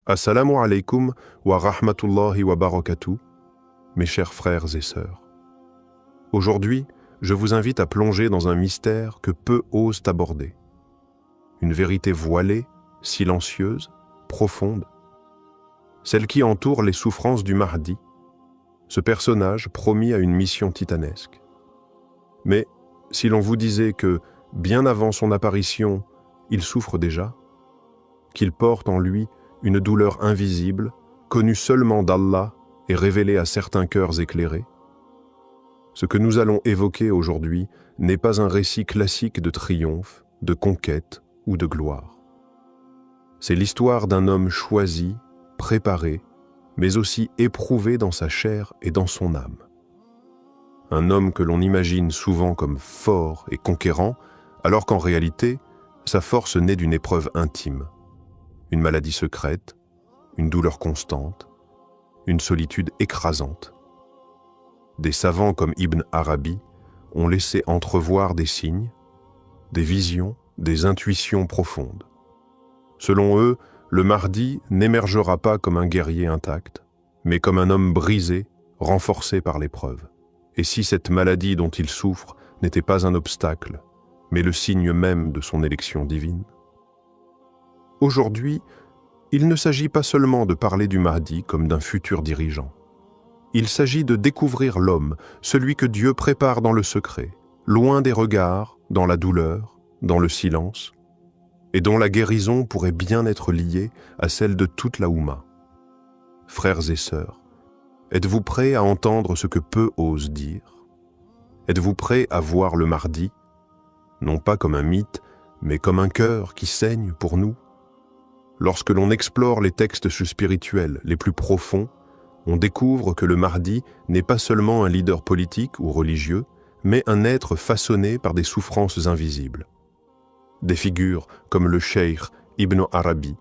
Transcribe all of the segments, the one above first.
Assalamu alaikum wa rahmatullahi wa barakatuh, mes chers frères et sœurs. Aujourd'hui, je vous invite à plonger dans un mystère que peu osent aborder. Une vérité voilée, silencieuse, profonde. Celle qui entoure les souffrances du Mahdi, ce personnage promis à une mission titanesque. Mais si l'on vous disait que, bien avant son apparition, il souffre déjà, qu'il porte en lui une douleur invisible, connue seulement d'Allah et révélée à certains cœurs éclairés. Ce que nous allons évoquer aujourd'hui n'est pas un récit classique de triomphe, de conquête ou de gloire. C'est l'histoire d'un homme choisi, préparé, mais aussi éprouvé dans sa chair et dans son âme. Un homme que l'on imagine souvent comme fort et conquérant, alors qu'en réalité, sa force naît d'une épreuve intime. Une maladie secrète, une douleur constante, une solitude écrasante. Des savants comme Ibn Arabi ont laissé entrevoir des signes, des visions, des intuitions profondes. Selon eux, le Mahdi n'émergera pas comme un guerrier intact, mais comme un homme brisé, renforcé par l'épreuve. Et si cette maladie dont il souffre n'était pas un obstacle, mais le signe même de son élection divine? Aujourd'hui, il ne s'agit pas seulement de parler du Mahdi comme d'un futur dirigeant. Il s'agit de découvrir l'homme, celui que Dieu prépare dans le secret, loin des regards, dans la douleur, dans le silence, et dont la guérison pourrait bien être liée à celle de toute la Oumma. Frères et sœurs, êtes-vous prêts à entendre ce que peu osent dire? Êtes-vous prêts à voir le Mahdi, non pas comme un mythe, mais comme un cœur qui saigne pour nous? Lorsque l'on explore les textes spirituels les plus profonds, on découvre que le Mahdi n'est pas seulement un leader politique ou religieux, mais un être façonné par des souffrances invisibles. Des figures comme le cheikh Ibn Arabi,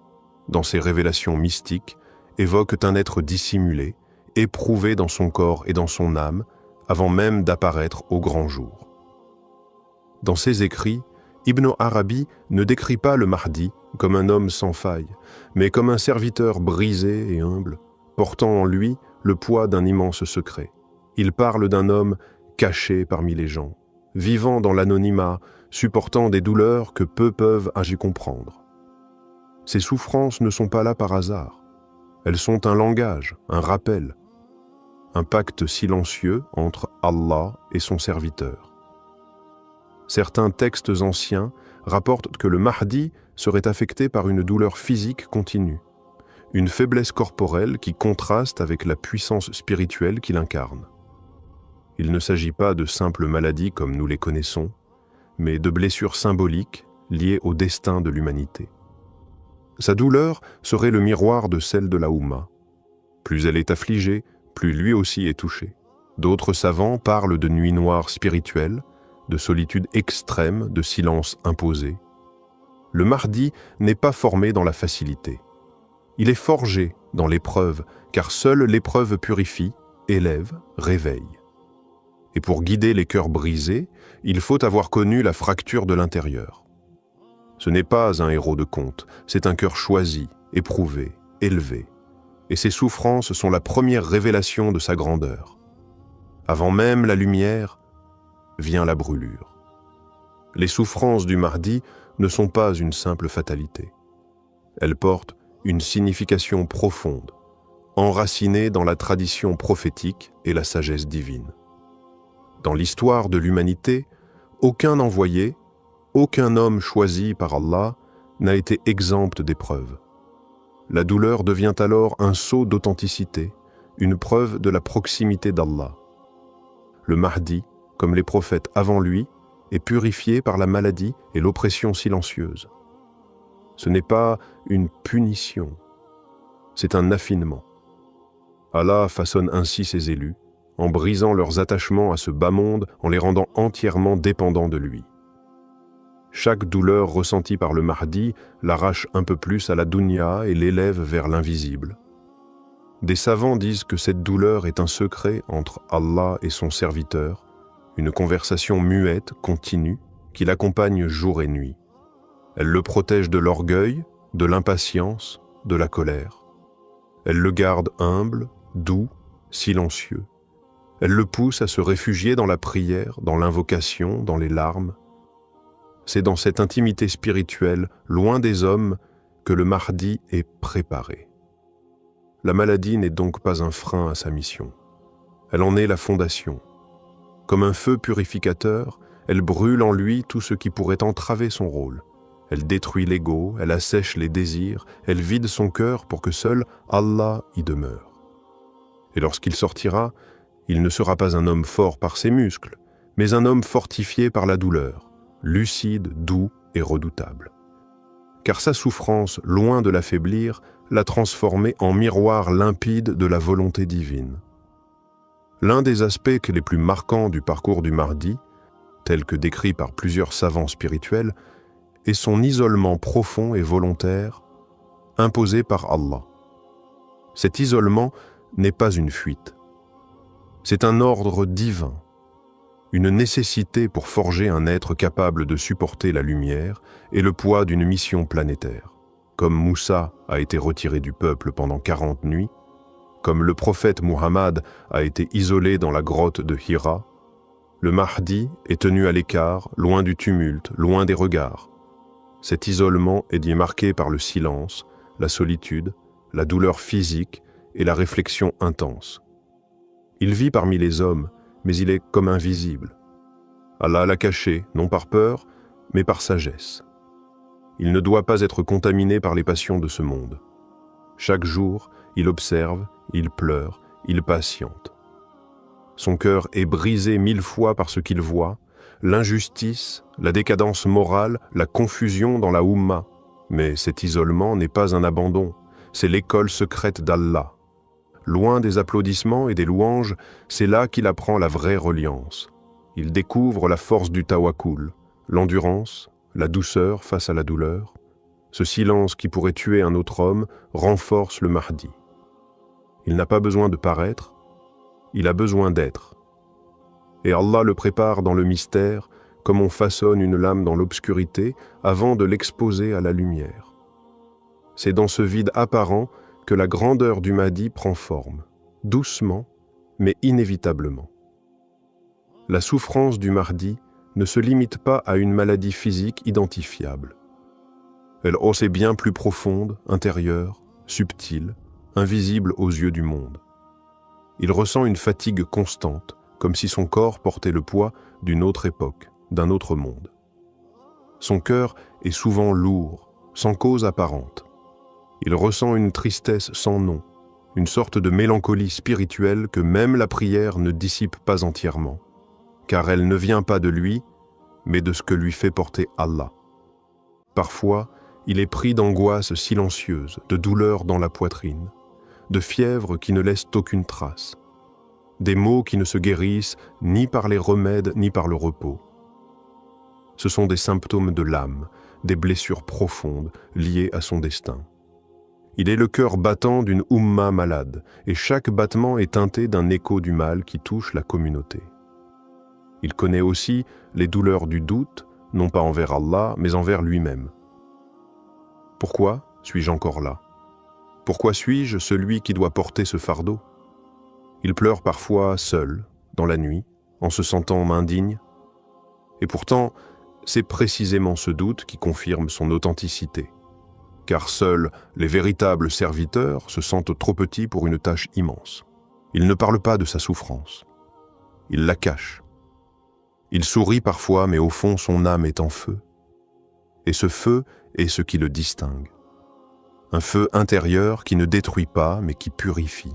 dans ses révélations mystiques, évoquent un être dissimulé, éprouvé dans son corps et dans son âme, avant même d'apparaître au grand jour. Dans ses écrits, Ibn Arabi ne décrit pas le Mahdi comme un homme sans faille, mais comme un serviteur brisé et humble, portant en lui le poids d'un immense secret. Il parle d'un homme caché parmi les gens, vivant dans l'anonymat, supportant des douleurs que peu peuvent y comprendre. Ces souffrances ne sont pas là par hasard. Elles sont un langage, un rappel, un pacte silencieux entre Allah et son serviteur. Certains textes anciens rapportent que le Mahdi serait affecté par une douleur physique continue, une faiblesse corporelle qui contraste avec la puissance spirituelle qu'il incarne. Il ne s'agit pas de simples maladies comme nous les connaissons, mais de blessures symboliques liées au destin de l'humanité. Sa douleur serait le miroir de celle de la Oumma. Plus elle est affligée, plus lui aussi est touché. D'autres savants parlent de nuit noire spirituelle, de solitude extrême, de silence imposé. Le Mahdi n'est pas formé dans la facilité. Il est forgé dans l'épreuve, car seule l'épreuve purifie, élève, réveille. Et pour guider les cœurs brisés, il faut avoir connu la fracture de l'intérieur. Ce n'est pas un héros de conte, c'est un cœur choisi, éprouvé, élevé. Et ses souffrances sont la première révélation de sa grandeur. Avant même la lumière, vient la brûlure. Les souffrances du Mahdi ne sont pas une simple fatalité. Elles portent une signification profonde, enracinée dans la tradition prophétique et la sagesse divine. Dans l'histoire de l'humanité, aucun envoyé, aucun homme choisi par Allah n'a été exempt d'épreuves. La douleur devient alors un sceau d'authenticité, une preuve de la proximité d'Allah. Le Mahdi, comme les prophètes avant lui, est purifié par la maladie et l'oppression silencieuse. Ce n'est pas une punition, c'est un affinement. Allah façonne ainsi ses élus, en brisant leurs attachements à ce bas monde, en les rendant entièrement dépendants de lui. Chaque douleur ressentie par le Mahdi l'arrache un peu plus à la dunya et l'élève vers l'invisible. Des savants disent que cette douleur est un secret entre Allah et son serviteur, une conversation muette, continue, qui l'accompagne jour et nuit. Elle le protège de l'orgueil, de l'impatience, de la colère. Elle le garde humble, doux, silencieux. Elle le pousse à se réfugier dans la prière, dans l'invocation, dans les larmes. C'est dans cette intimité spirituelle, loin des hommes, que le Mahdi est préparé. La maladie n'est donc pas un frein à sa mission. Elle en est la fondation. Comme un feu purificateur, elle brûle en lui tout ce qui pourrait entraver son rôle. Elle détruit l'ego, elle assèche les désirs, elle vide son cœur pour que seul Allah y demeure. Et lorsqu'il sortira, il ne sera pas un homme fort par ses muscles, mais un homme fortifié par la douleur, lucide, doux et redoutable. Car sa souffrance, loin de l'affaiblir, l'a transformé en miroir limpide de la volonté divine. L'un des aspects les plus marquants du parcours du Mahdi, tel que décrit par plusieurs savants spirituels, est son isolement profond et volontaire, imposé par Allah. Cet isolement n'est pas une fuite. C'est un ordre divin, une nécessité pour forger un être capable de supporter la lumière et le poids d'une mission planétaire. Comme Moussa a été retiré du peuple pendant 40 nuits, comme le prophète Muhammad a été isolé dans la grotte de Hira, le Mahdi est tenu à l'écart, loin du tumulte, loin des regards. Cet isolement est dit marqué par le silence, la solitude, la douleur physique et la réflexion intense. Il vit parmi les hommes, mais il est comme invisible. Allah l'a caché, non par peur, mais par sagesse. Il ne doit pas être contaminé par les passions de ce monde. Chaque jour, il observe, il pleure, il patiente. Son cœur est brisé 1000 fois par ce qu'il voit, l'injustice, la décadence morale, la confusion dans la Oumma. Mais cet isolement n'est pas un abandon, c'est l'école secrète d'Allah. Loin des applaudissements et des louanges, c'est là qu'il apprend la vraie reliance. Il découvre la force du tawakkul, l'endurance, la douceur face à la douleur. Ce silence qui pourrait tuer un autre homme renforce le Mahdi. Il n'a pas besoin de paraître, il a besoin d'être. Et Allah le prépare dans le mystère, comme on façonne une lame dans l'obscurité avant de l'exposer à la lumière. C'est dans ce vide apparent que la grandeur du Mahdi prend forme, doucement, mais inévitablement. La souffrance du Mahdi ne se limite pas à une maladie physique identifiable. Elle est bien plus profonde, intérieure, subtile, invisible aux yeux du monde. Il ressent une fatigue constante, comme si son corps portait le poids d'une autre époque, d'un autre monde. Son cœur est souvent lourd, sans cause apparente. Il ressent une tristesse sans nom, une sorte de mélancolie spirituelle que même la prière ne dissipe pas entièrement, car elle ne vient pas de lui, mais de ce que lui fait porter Allah. Parfois, il est pris d'angoisse silencieuse, de douleur dans la poitrine, de fièvre qui ne laisse aucune trace, des maux qui ne se guérissent ni par les remèdes ni par le repos. Ce sont des symptômes de l'âme, des blessures profondes liées à son destin. Il est le cœur battant d'une Oumma malade, et chaque battement est teinté d'un écho du mal qui touche la communauté. Il connaît aussi les douleurs du doute, non pas envers Allah, mais envers lui-même. Pourquoi suis-je encore là? Pourquoi suis-je celui qui doit porter ce fardeau? Il pleure parfois seul, dans la nuit, en se sentant indigne. Et pourtant, c'est précisément ce doute qui confirme son authenticité. Car seuls les véritables serviteurs se sentent trop petits pour une tâche immense. Il ne parle pas de sa souffrance. Il la cache. Il sourit parfois, mais au fond, son âme est en feu. Et ce feu est ce qui le distingue. Un feu intérieur qui ne détruit pas, mais qui purifie.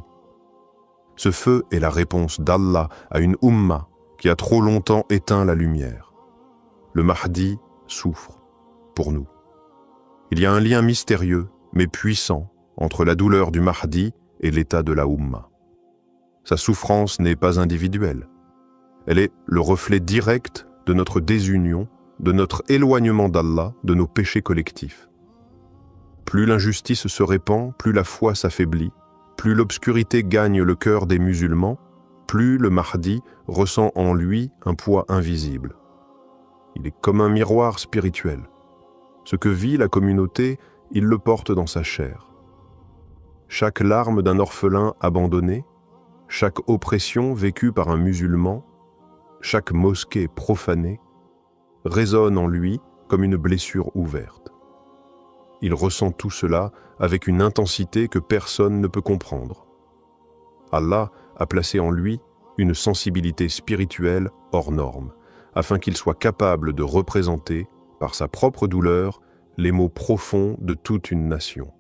Ce feu est la réponse d'Allah à une Oumma qui a trop longtemps éteint la lumière. Le Mahdi souffre, pour nous. Il y a un lien mystérieux, mais puissant, entre la douleur du Mahdi et l'état de la Oumma. Sa souffrance n'est pas individuelle. Elle est le reflet direct de notre désunion, de notre éloignement d'Allah, de nos péchés collectifs. Plus l'injustice se répand, plus la foi s'affaiblit, plus l'obscurité gagne le cœur des musulmans, plus le Mahdi ressent en lui un poids invisible. Il est comme un miroir spirituel. Ce que vit la communauté, il le porte dans sa chair. chaque larme d'un orphelin abandonné, chaque oppression vécue par un musulman, chaque mosquée profanée, résonne en lui comme une blessure ouverte. Il ressent tout cela avec une intensité que personne ne peut comprendre. Allah a placé en lui une sensibilité spirituelle hors norme, afin qu'il soit capable de représenter, par sa propre douleur, les maux profonds de toute une nation.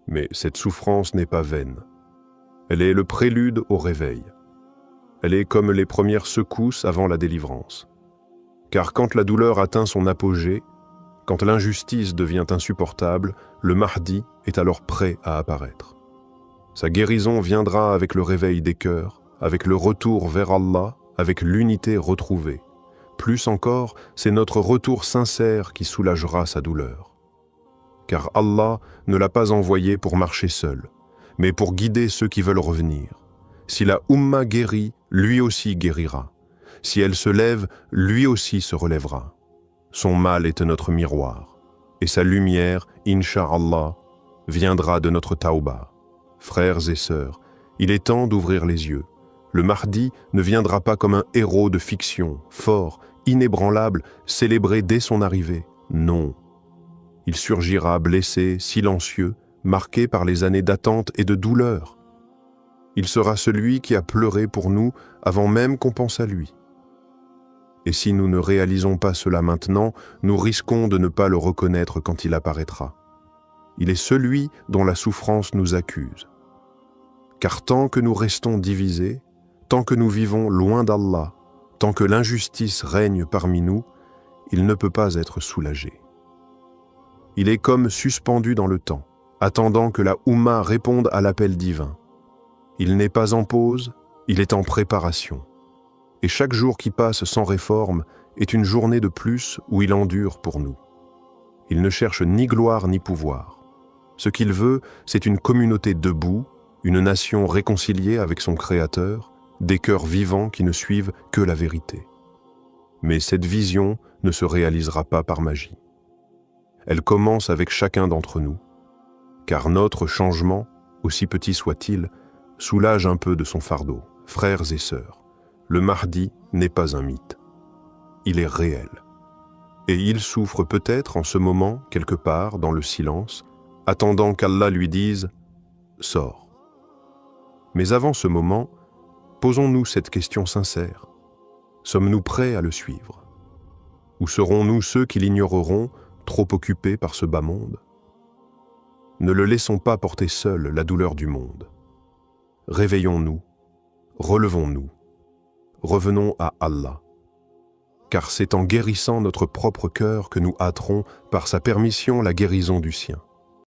Mais cette souffrance n'est pas vaine. Elle est le prélude au réveil. Elle est comme les premières secousses avant la délivrance. Car quand la douleur atteint son apogée, quand l'injustice devient insupportable, le Mahdi est alors prêt à apparaître. Sa guérison viendra avec le réveil des cœurs, avec le retour vers Allah, avec l'unité retrouvée. Plus encore, c'est notre retour sincère qui soulagera sa douleur. Car Allah ne l'a pas envoyé pour marcher seul, mais pour guider ceux qui veulent revenir. Si la Ummah guérit, lui aussi guérira. Si elle se lève, lui aussi se relèvera. Son mal est notre miroir, et sa lumière, Inch'Allah, viendra de notre Tauba. Frères et sœurs, il est temps d'ouvrir les yeux. Le Mahdi ne viendra pas comme un héros de fiction, fort, inébranlable, célébré dès son arrivée. Non. Il surgira blessé, silencieux, marqué par les années d'attente et de douleur. Il sera celui qui a pleuré pour nous avant même qu'on pense à lui. Et si nous ne réalisons pas cela maintenant, nous risquons de ne pas le reconnaître quand il apparaîtra. Il est celui dont la souffrance nous accuse. Car tant que nous restons divisés, tant que nous vivons loin d'Allah, tant que l'injustice règne parmi nous, il ne peut pas être soulagé. Il est comme suspendu dans le temps, attendant que la Oumma réponde à l'appel divin. Il n'est pas en pause, il est en préparation. Et chaque jour qui passe sans réforme est une journée de plus où il endure pour nous. Il ne cherche ni gloire ni pouvoir. Ce qu'il veut, c'est une communauté debout, une nation réconciliée avec son Créateur, des cœurs vivants qui ne suivent que la vérité. Mais cette vision ne se réalisera pas par magie. Elle commence avec chacun d'entre nous, car notre changement, aussi petit soit-il, soulage un peu de son fardeau. Frères et sœurs, le Mahdi n'est pas un mythe. Il est réel. Et il souffre peut-être en ce moment, quelque part, dans le silence, attendant qu'Allah lui dise « Sors ». Mais avant ce moment, posons-nous cette question sincère. Sommes-nous prêts à le suivre? Ou serons-nous ceux qui l'ignoreront, trop occupés par ce bas monde? Ne le laissons pas porter seul la douleur du monde. Réveillons-nous, relevons-nous, revenons à Allah. Car c'est en guérissant notre propre cœur que nous hâterons par sa permission la guérison du sien.